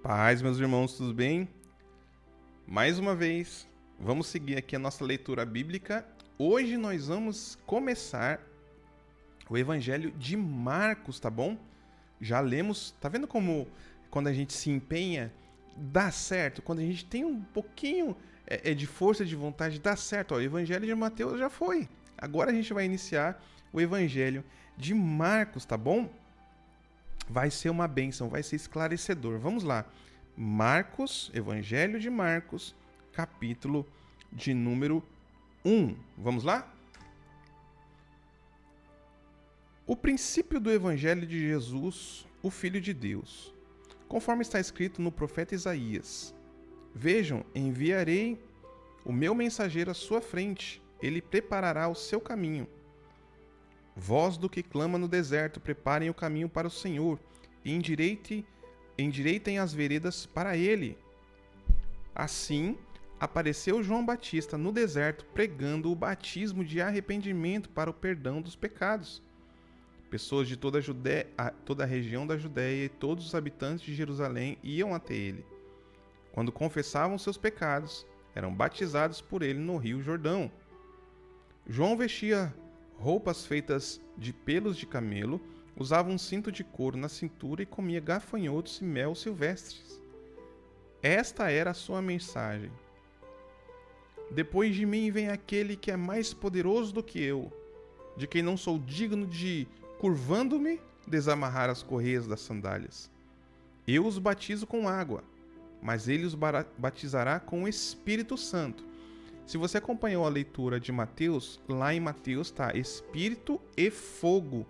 Paz, meus irmãos, tudo bem? Mais uma vez, vamos seguir aqui a nossa leitura bíblica. Hoje nós vamos começar o Evangelho de Marcos, tá bom? Já lemos, tá vendo como quando a gente se empenha, dá certo? Quando a gente tem um pouquinho de força de vontade, dá certo. Ó, o Evangelho de Mateus já foi. Agora a gente vai iniciar o Evangelho de Marcos, tá bom? Vai ser uma bênção, vai ser esclarecedor. Vamos lá. Marcos, Evangelho de Marcos, capítulo de número 1. Vamos lá? O princípio do Evangelho de Jesus, o Filho de Deus. Conforme está escrito no profeta Isaías: Vejam, enviarei o meu mensageiro à sua frente, ele preparará o seu caminho. Voz do que clama no deserto, preparem o caminho para o Senhor, e endireitem as veredas para ele. Assim, apareceu João Batista no deserto, pregando o batismo de arrependimento para o perdão dos pecados. Pessoas de toda a região da Judéia e todos os habitantes de Jerusalém iam até ele. Quando confessavam seus pecados, eram batizados por ele no rio Jordão. João vestia roupas feitas de pelos de camelo, usava um cinto de couro na cintura e comia gafanhotos e mel silvestres. Esta era a sua mensagem. Depois de mim vem aquele que é mais poderoso do que eu, de quem não sou digno de, curvando-me, desamarrar as correias das sandálias. Eu os batizo com água, mas ele os batizará com o Espírito Santo. Se você acompanhou a leitura de Mateus, lá em Mateus está Espírito e Fogo.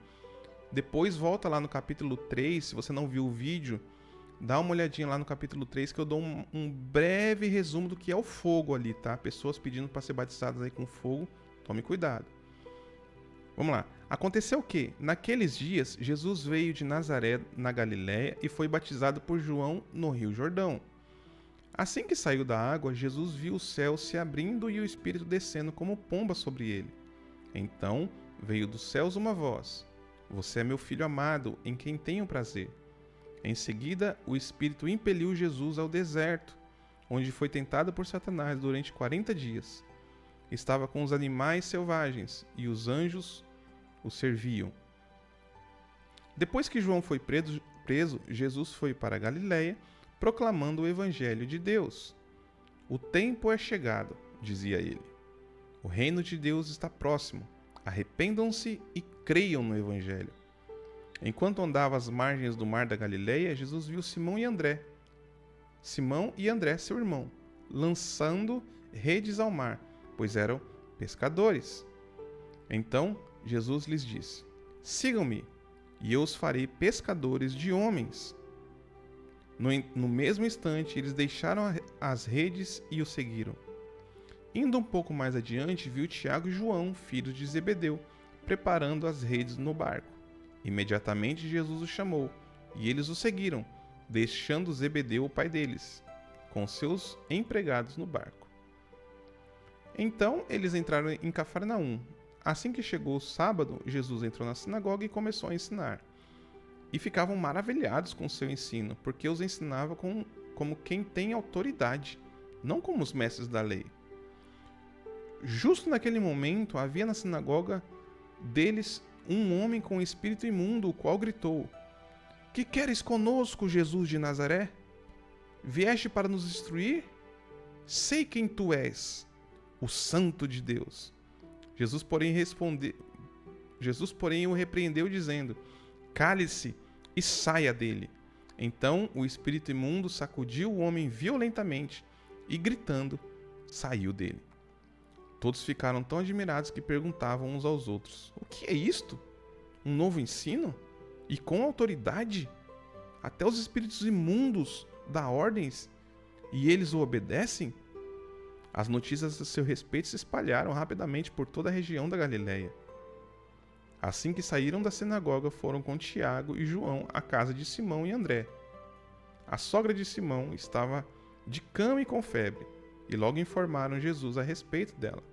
Depois volta lá no capítulo 3, se você não viu o vídeo, dá uma olhadinha lá no capítulo 3 que eu dou um breve resumo do que é o fogo ali, tá? Pessoas pedindo para ser batizadas aí com fogo, tome cuidado. Vamos lá. Aconteceu o quê? Naqueles dias, Jesus veio de Nazaré, na Galiléia, e foi batizado por João no Rio Jordão. Assim que saiu da água, Jesus viu o céu se abrindo e o Espírito descendo como pomba sobre ele. Então veio dos céus uma voz: Você é meu filho amado, em quem tenho prazer. Em seguida, o Espírito impeliu Jesus ao deserto, onde foi tentado por Satanás durante 40 dias. Estava com os animais selvagens e os anjos o serviam. Depois que João foi preso, Jesus foi para a Galiléia, proclamando o Evangelho de Deus. O tempo é chegado, dizia ele. O reino de Deus está próximo. Arrependam-se e creiam no Evangelho. Enquanto andava às margens do mar da Galileia, Jesus viu Simão e André, seu irmão, lançando redes ao mar, pois eram pescadores. Então Jesus lhes disse: Sigam-me, e eu os farei pescadores de homens. No mesmo instante, eles deixaram as redes e o seguiram. Indo um pouco mais adiante, viu Tiago e João, filhos de Zebedeu, preparando as redes no barco. Imediatamente Jesus os chamou, e eles o seguiram, deixando Zebedeu, o pai deles, com seus empregados no barco. Então eles entraram em Cafarnaum. Assim que chegou o sábado, Jesus entrou na sinagoga e começou a ensinar. E ficavam maravilhados com seu ensino, porque os ensinava como quem tem autoridade, não como os mestres da lei. Justo naquele momento, havia na sinagoga deles um homem com espírito imundo, o qual gritou: Que queres conosco, Jesus de Nazaré? Vieste para nos destruir? Sei quem tu és, o Santo de Deus. Jesus, porém, o repreendeu, dizendo: Cale-se e saia dele. Então o espírito imundo sacudiu o homem violentamente e, gritando, saiu dele. Todos ficaram tão admirados que perguntavam uns aos outros: O que é isto? Um novo ensino? E com autoridade? Até os espíritos imundos dão ordens e eles o obedecem? As notícias a seu respeito se espalharam rapidamente por toda a região da Galiléia. Assim que saíram da sinagoga, foram com Tiago e João à casa de Simão e André. A sogra de Simão estava de cama e com febre, e logo informaram Jesus a respeito dela.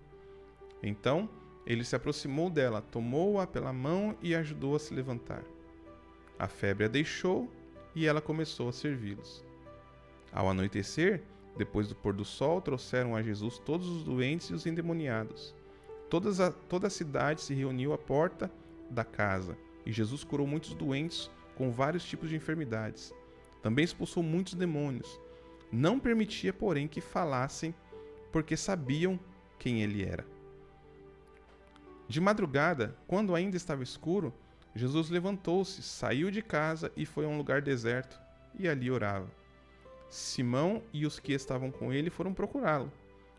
Então ele se aproximou dela, tomou-a pela mão e ajudou a se levantar. A febre a deixou e ela começou a servi-los. Ao anoitecer, depois do pôr do sol, trouxeram a Jesus todos os doentes e os endemoniados. Toda a cidade se reuniu à porta da casa, e Jesus curou muitos doentes com vários tipos de enfermidades. Também expulsou muitos demônios. Não permitia, porém, que falassem, porque sabiam quem ele era. De madrugada, quando ainda estava escuro, Jesus levantou-se, saiu de casa e foi a um lugar deserto, e ali orava. Simão e os que estavam com ele foram procurá-lo,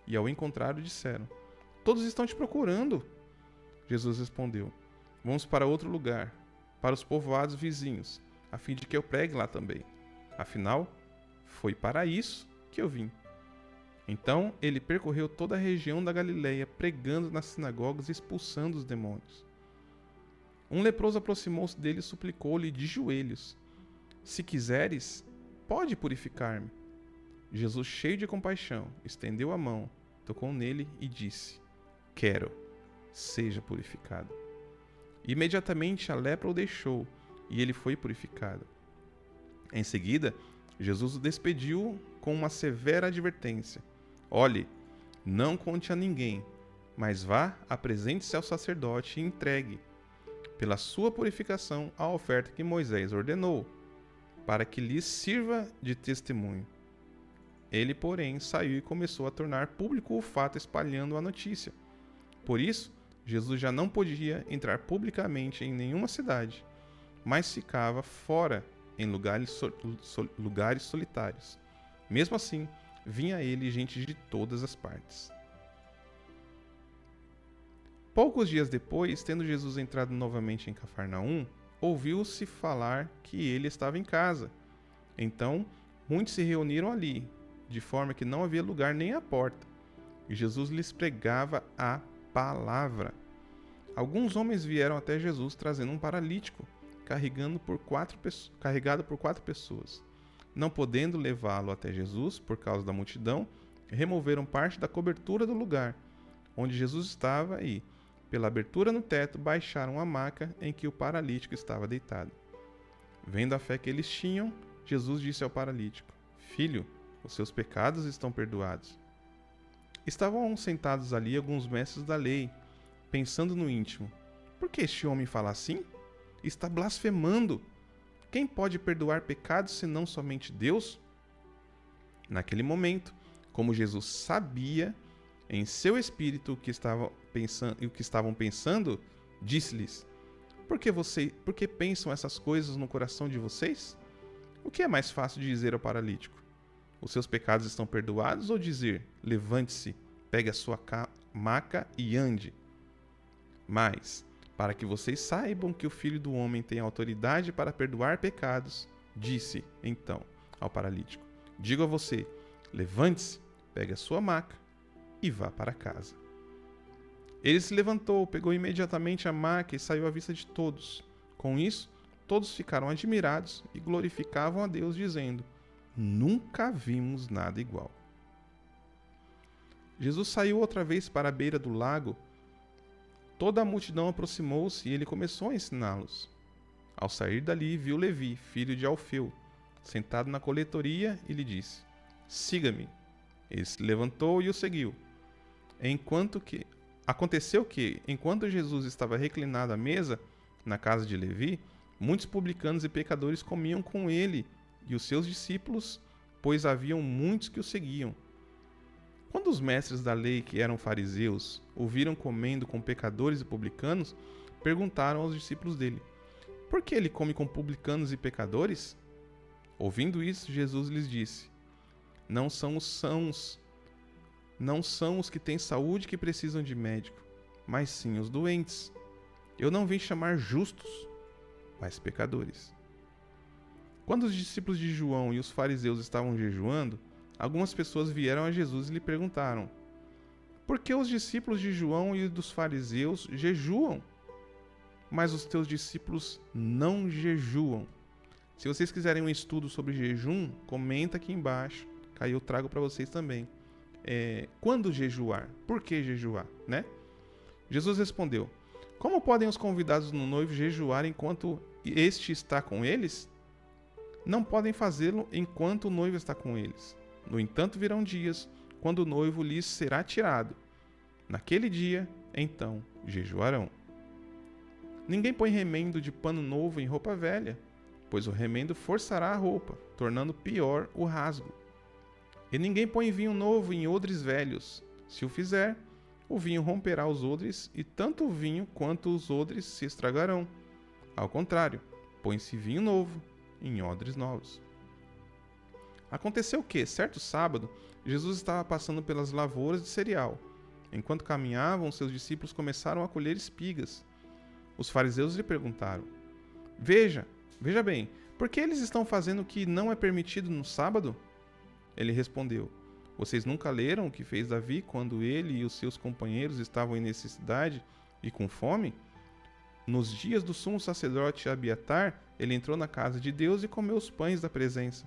e ao encontrá-lo disseram: Todos estão te procurando. Jesus respondeu: Vamos para outro lugar, para os povoados vizinhos, a fim de que eu pregue lá também. Afinal, foi para isso que eu vim. Então ele percorreu toda a região da Galileia, pregando nas sinagogas e expulsando os demônios. Um leproso aproximou-se dele e suplicou-lhe de joelhos: Se quiseres, pode purificar-me. Jesus, cheio de compaixão, estendeu a mão, tocou nele e disse: Quero, seja purificado. Imediatamente a lepra o deixou e ele foi purificado. Em seguida, Jesus o despediu com uma severa advertência: Olhe, não conte a ninguém, mas vá, apresente-se ao sacerdote e entregue, pela sua purificação, a oferta que Moisés ordenou, para que lhes sirva de testemunho. Ele, porém, saiu e começou a tornar público o fato, espalhando a notícia. Por isso, Jesus já não podia entrar publicamente em nenhuma cidade, mas ficava fora em lugares solitários. Mesmo assim, vinha a ele gente de todas as partes. Poucos dias depois, tendo Jesus entrado novamente em Cafarnaum, ouviu-se falar que ele estava em casa. Então, muitos se reuniram ali, de forma que não havia lugar nem à porta. E Jesus lhes pregava a palavra. Alguns homens vieram até Jesus trazendo um paralítico, carregado por quatro pessoas. Não podendo levá-lo até Jesus por causa da multidão, removeram parte da cobertura do lugar onde Jesus estava e, pela abertura no teto, baixaram a maca em que o paralítico estava deitado. Vendo a fé que eles tinham, Jesus disse ao paralítico: Filho, os seus pecados estão perdoados. Estavam sentados ali alguns mestres da lei, pensando no íntimo: Por que este homem fala assim? Está blasfemando. Quem pode perdoar pecados senão somente Deus? Naquele momento, como Jesus sabia em seu espírito o que estavam pensando, disse-lhes: Por que pensam essas coisas no coração de vocês? O que é mais fácil de dizer ao paralítico: Os seus pecados estão perdoados, ou dizer: Levante-se, pegue a sua maca e ande? Mas, para que vocês saibam que o Filho do Homem tem autoridade para perdoar pecados, disse então ao paralítico: Digo a você, levante-se, pegue a sua maca e vá para casa. Ele se levantou, pegou imediatamente a maca e saiu à vista de todos. Com isso, todos ficaram admirados e glorificavam a Deus, dizendo: Nunca vimos nada igual. Jesus saiu outra vez para a beira do lago. Toda a multidão aproximou-se e ele começou a ensiná-los. Ao sair dali, viu Levi, filho de Alfeu, sentado na coletoria e lhe disse: Siga-me. Ele se levantou e o seguiu. Aconteceu que, enquanto Jesus estava reclinado à mesa, na casa de Levi, muitos publicanos e pecadores comiam com ele e os seus discípulos, pois haviam muitos que o seguiam. Quando os mestres da lei, que eram fariseus, o viram comendo com pecadores e publicanos, perguntaram aos discípulos dele: Por que ele come com publicanos e pecadores? Ouvindo isso, Jesus lhes disse: Não são os que têm saúde que precisam de médico, mas sim os doentes. Eu não vim chamar justos, mas pecadores. Quando os discípulos de João e os fariseus estavam jejuando, algumas pessoas vieram a Jesus e lhe perguntaram: Por que os discípulos de João e dos fariseus jejuam, mas os teus discípulos não jejuam? Se vocês quiserem um estudo sobre jejum, comenta aqui embaixo, que aí eu trago para vocês também. Quando jejuar? Por que jejuar, né? Jesus respondeu: Como podem os convidados no noivo jejuar enquanto este está com eles? não podem fazê-lo enquanto o noivo está com eles. No entanto, virão dias quando o noivo lhes será tirado. Naquele dia, então, jejuarão. Ninguém põe remendo de pano novo em roupa velha, pois o remendo forçará a roupa, tornando pior o rasgo. E ninguém põe vinho novo em odres velhos. Se o fizer, o vinho romperá os odres, e tanto o vinho quanto os odres se estragarão. Ao contrário, põe-se vinho novo em odres novos. Aconteceu que, certo sábado, Jesus estava passando pelas lavouras de cereal. Enquanto caminhavam, seus discípulos começaram a colher espigas. Os fariseus lhe perguntaram: Veja bem, por que eles estão fazendo o que não é permitido no sábado? Ele respondeu: Vocês nunca leram o que fez Davi quando ele e os seus companheiros estavam em necessidade e com fome? Nos dias do sumo sacerdote Abiatar, ele entrou na casa de Deus e comeu os pães da presença,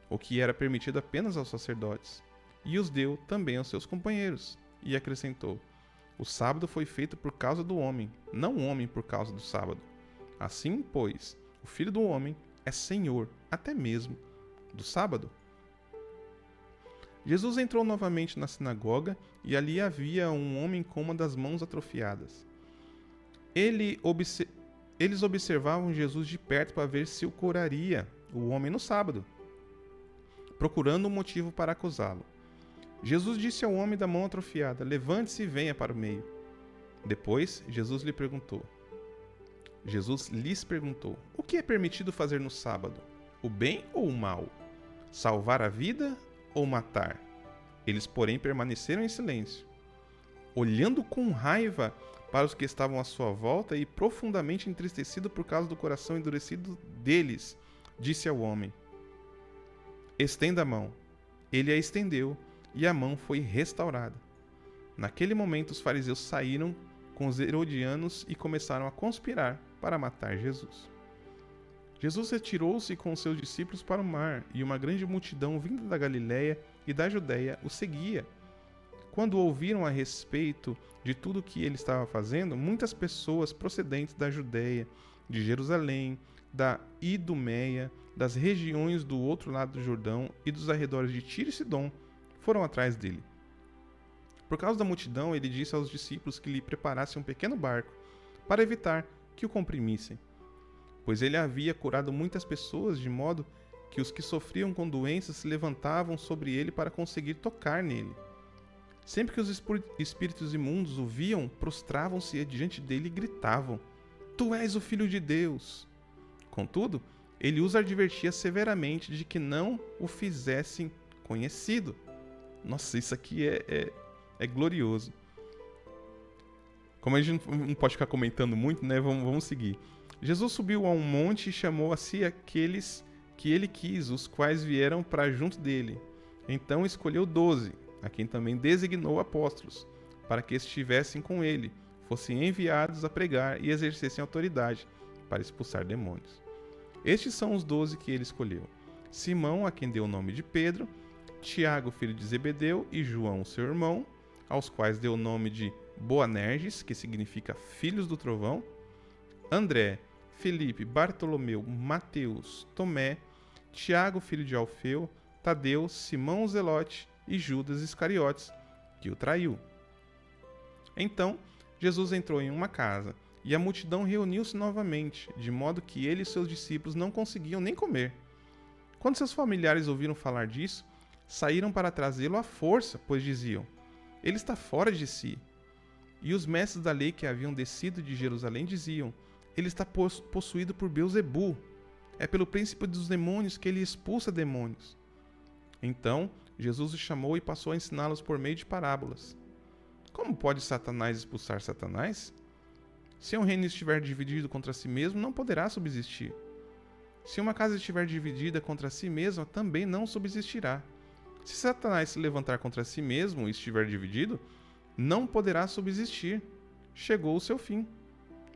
o que era permitido apenas aos sacerdotes, e os deu também aos seus companheiros. E acrescentou: O sábado foi feito por causa do homem, não o homem por causa do sábado. Assim, pois, o Filho do Homem é Senhor até mesmo do sábado. Jesus entrou novamente na sinagoga e ali havia um homem com uma das mãos atrofiadas. Eles observavam Jesus de perto para ver se o curaria, o homem, no sábado, procurando um motivo para acusá-lo. Jesus disse ao homem da mão atrofiada: Levante-se e venha para o meio. Depois, Jesus lhes perguntou: O que é permitido fazer no sábado? O bem ou o mal? Salvar a vida ou matar? Eles, porém, permaneceram em silêncio, olhando com raiva para os que estavam à sua volta e profundamente entristecido por causa do coração endurecido deles, disse ao homem: Estenda a mão. Ele a estendeu e a mão foi restaurada. Naquele momento, os fariseus saíram com os herodianos e começaram a conspirar para matar Jesus. Jesus retirou-se com seus discípulos para o mar, e uma grande multidão vinda da Galiléia e da Judéia o seguia. Quando ouviram a respeito de tudo o que ele estava fazendo, muitas pessoas procedentes da Judéia, de Jerusalém, da Idumeia, das regiões do outro lado do Jordão e dos arredores de Tiro e Sidom foram atrás dele. Por causa da multidão, ele disse aos discípulos que lhe preparassem um pequeno barco para evitar que o comprimissem, pois ele havia curado muitas pessoas, de modo que os que sofriam com doenças se levantavam sobre ele para conseguir tocar nele. Sempre que os espíritos imundos o viam, prostravam-se diante dele e gritavam: Tu és o Filho de Deus! Contudo, ele os advertia severamente de que não o fizessem conhecido. Nossa, isso aqui é glorioso. Como a gente não pode ficar comentando muito, né? Vamos seguir. Jesus subiu a um monte e chamou a si aqueles que ele quis, os quais vieram para junto dele. Então escolheu 12, a quem também designou apóstolos, para que estivessem com ele, fossem enviados a pregar e exercessem autoridade para expulsar demônios. Estes são os 12 que ele escolheu: Simão, a quem deu o nome de Pedro, Tiago, filho de Zebedeu, e João, seu irmão, aos quais deu o nome de Boanerges, que significa filhos do trovão, André, Felipe, Bartolomeu, Mateus, Tomé, Tiago, filho de Alfeu, Tadeu, Simão o Zelote e Judas Iscariotes, que o traiu. Então, Jesus entrou em uma casa, e a multidão reuniu-se novamente, de modo que ele e seus discípulos não conseguiam nem comer. Quando seus familiares ouviram falar disso, saíram para trazê-lo à força, pois diziam: Ele está fora de si. E os mestres da lei que haviam descido de Jerusalém diziam: Ele está possuído por Beelzebu. É pelo príncipe dos demônios que ele expulsa demônios. Então, Jesus os chamou e passou a ensiná-los por meio de parábolas. Como pode Satanás expulsar Satanás? Se um reino estiver dividido contra si mesmo, não poderá subsistir. Se uma casa estiver dividida contra si mesma, também não subsistirá. Se Satanás se levantar contra si mesmo e estiver dividido, não poderá subsistir. Chegou o seu fim.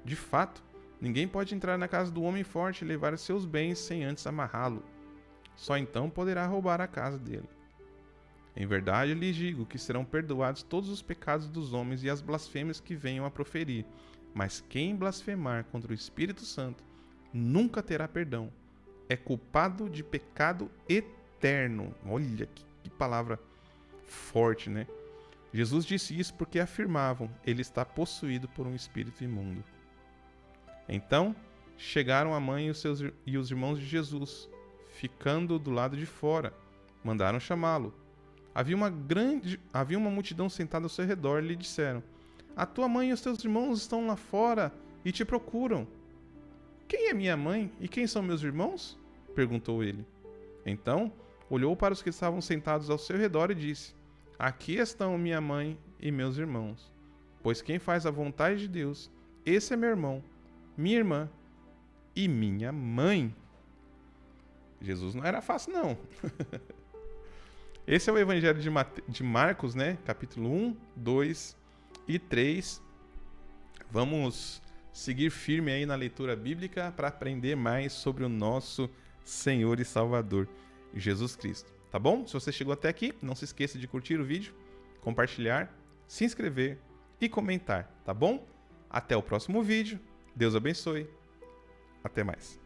De fato, ninguém pode entrar na casa do homem forte e levar seus bens sem antes amarrá-lo. Só então poderá roubar a casa dele. Em verdade, lhes digo que serão perdoados todos os pecados dos homens e as blasfêmias que venham a proferir. Mas quem blasfemar contra o Espírito Santo nunca terá perdão, é culpado de pecado eterno. Olha que palavra forte, né? Jesus disse isso porque afirmavam: ele está possuído por um espírito imundo. Então chegaram a mãe e os irmãos de Jesus, ficando do lado de fora. Mandaram chamá-lo. Havia uma multidão sentada ao seu redor e lhe disseram: a tua mãe e os teus irmãos estão lá fora e te procuram. Quem é minha mãe e quem são meus irmãos? Perguntou ele. Então olhou para os que estavam sentados ao seu redor e disse: aqui estão minha mãe e meus irmãos. Pois quem faz a vontade de Deus, esse é meu irmão, minha irmã e minha mãe. Jesus não era fácil, não. Esse é o Evangelho de Marcos, né? Capítulo 1, 2 e 3. Vamos seguir firme aí na leitura bíblica para aprender mais sobre o nosso Senhor e Salvador, Jesus Cristo. Tá bom? Se você chegou até aqui, não se esqueça de curtir o vídeo, compartilhar, se inscrever e comentar, tá bom? Até o próximo vídeo. Deus abençoe. Até mais.